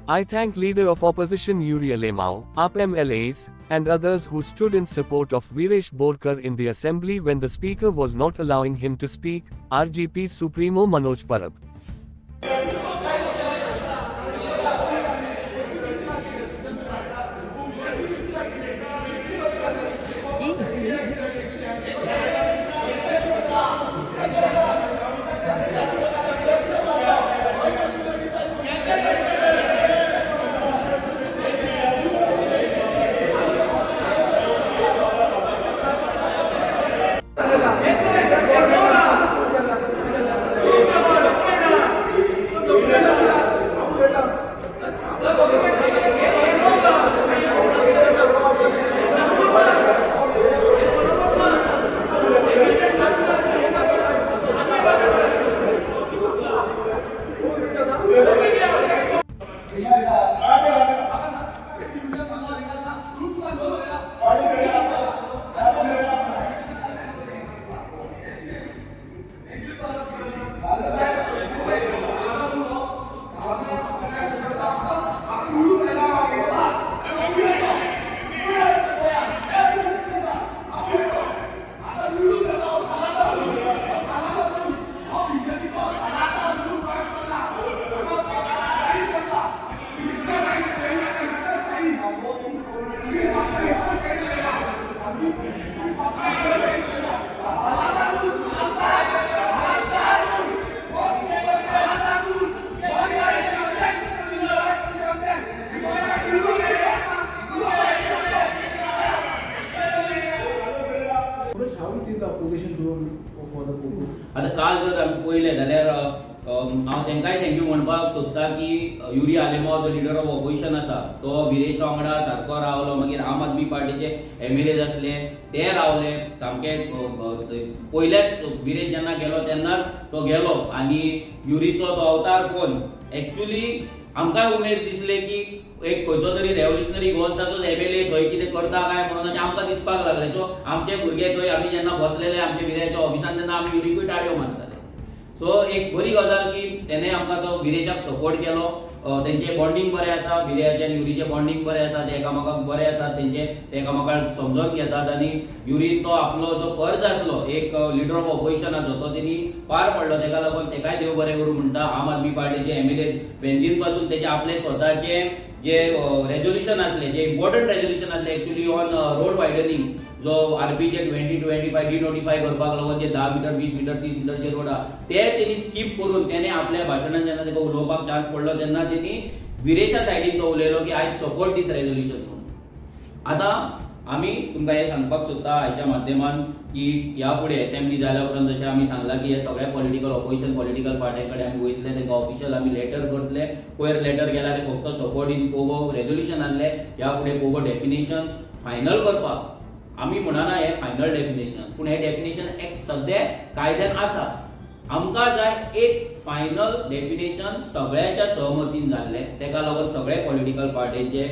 I thank leader of opposition Yuri Alemao, UP MLAs, and others who stood in support of Viresh Borkar in the assembly when the speaker was not allowing him to speak, RGP Supremo Manoj Parab. आता काल जर आमी पळयलें जाल्यार हांव तेंकाय thank you म्हणपाक सोदता की युरी आलेमाव जो लिडर ऑफ ऑपोजिशन आसा तो विरेश वांगडा सारको रावलो. मागीर आम आदमी पार्टीचे MLAs आसले ते रावले सामके पयलेच विरेश जेन्ना गेलो तेन्नाच तो गेलो आनी युरीचो तो अवतार कोण एक्चुअली आमकां उमेद दिसले की एक खंयचो तरी रेव्होल्युशनरी गोवन्साचो MLA थंय कितें करता काय म्हणून अशें आमकां दिसपाक लागलें. सो आमचे भुरगे थंय आमी जेन्ना बसलेले आमच्या विरेच्या ऑफिसान तेन्ना आमी युरीकूय ताळयो मारताले. सो एक बरी गजाल की तेणे आमकां तो विरेशाक सपोर्ट केलो. तेंचे बॉन्डिंग बरें आसा, विरेचे आनी युरीचे बॉन्डिंग बरें आसा, ते एकामेकाक बरें आसा, तेंचे ते एकामेकाक समजून घेतात आनी युरी तो आपलो जो फर्ज आसलो एक लिडर ऑफ ऑपोजिशनाचो तो तेणी पार पडलो. तेका लागून तेकाय देव बरें करूं म्हणटा. आम आदमी पार्टीचे MLAs बेंजीन पासून तेचे आपले स्वताचे जे रेझोल्युशन असले, जे इम्पॉर्टंट रेझोल्युशन असले एक्चुअली ऑन रोड वायडनिंग जो आरपीचे 20-25 डिनोटिफाय करपाक लागून जे 10 मीटर 20 मीटर 30 मीटरचे रोड आहा ते तेणी स्कीप करून तेणे आपल्या भाशणान जेन्ना तेका उलोवपाक चान्स पडलो तेन्ना तेणी विरेशा सायडीन तो उलयलो की आय सपोर्ट दिस रेझोल्युशन म्हणून. आता आमी तुमकां हे सांगपाक सोदता हाच्या माध्यमान की ह्या फुडें असेंब्ली जाल्या उपरांत जशें आमी सांगलां की हे सगळ्या पॉलिटिकल ऑपोजिशन पॉलिटिकल पार्ट्यां कडेन आमी वयतले, तांकां ऑफिशियल आमी लेटर करतले. पयर लेटर गेला ते फक्त सपोर्ट इन पोगो रेझोल्युशन आहले. ह्या फुडें पोगो डेफिनेशन फायनल करपाक आमी म्हणना हे फायनल डेफिनेशन, पूण हे डेफिनेशन एक सद्या कायद्यान आसा. आमकां जाय एक फायनल डेफिनेशन सगळ्याच्या सहमतीन जाल्लें. तेका लागून सगळे पॉलिटिकल पार्टीचे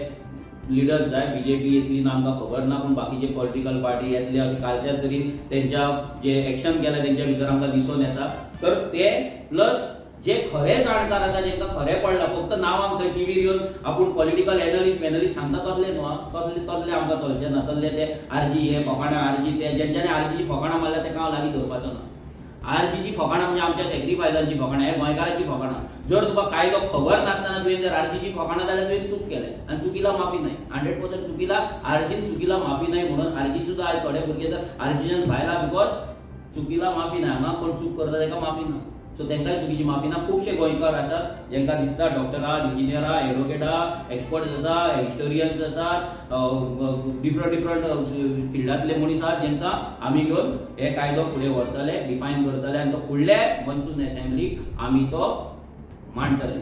लिडर जाय. BJP येतली ना आमकां खबर ना, पूण बाकीचे पॉलिटिकल पार्टी येतले अशें कालच्या तरी तेंच्या जे एक्शन केलें तेंच्या भितर आमकां दिसून येता. तर ते प्लस जे खरे जाणकार आसा जेंकां खरें पडला, फक्त नांवांक थंय टीव्हीर येवन आपूण पॉलिटिकल एनालिस्ट सांगता तसले न्हू, तसले आमकां चलचे ना. तसले ते RG हे फकाणां RG ते जेंच्यांनी RGची फकाणां मारल्या तेका हांव लागीं दवरपाचो ना. RGची फकाणां म्हणजे आमच्या सॅक्रिफायसांची फकाणां, हे गोंयकारांची फकाणां. जर तुका कायदो खबर नासतना तुवें जर RGची फकाणां जाल्यार तुवें चूक केलें आनी चुकीला माफी नाही. 100% चुकीला RGन चुकीला माफी नाही. म्हणून RG सुद्धा आज थोडे भुरगे जर RGच्यान भायला बिकॉज चुकीला माफी नाही. हांगा कोण चूक करता ताका माफी ना. सो तेंकाय चुकीची माफी ना. खुबशे गोंयकार आसात जेंकां दिसता डॉक्टर आहा, इंजिनियर आहा, एडवोकेट आहा, एक्सपर्ट्स आसा, हिस्टोरियन्स आसात, डिफरंट फिल्डांतले मनीस आहात जेंकां आमी घेवन हे कायदो फुडें व्हरतले, डिफायन करतले आनी तो फुडले मनसून असेंब्लीक आमी तो मांडटले.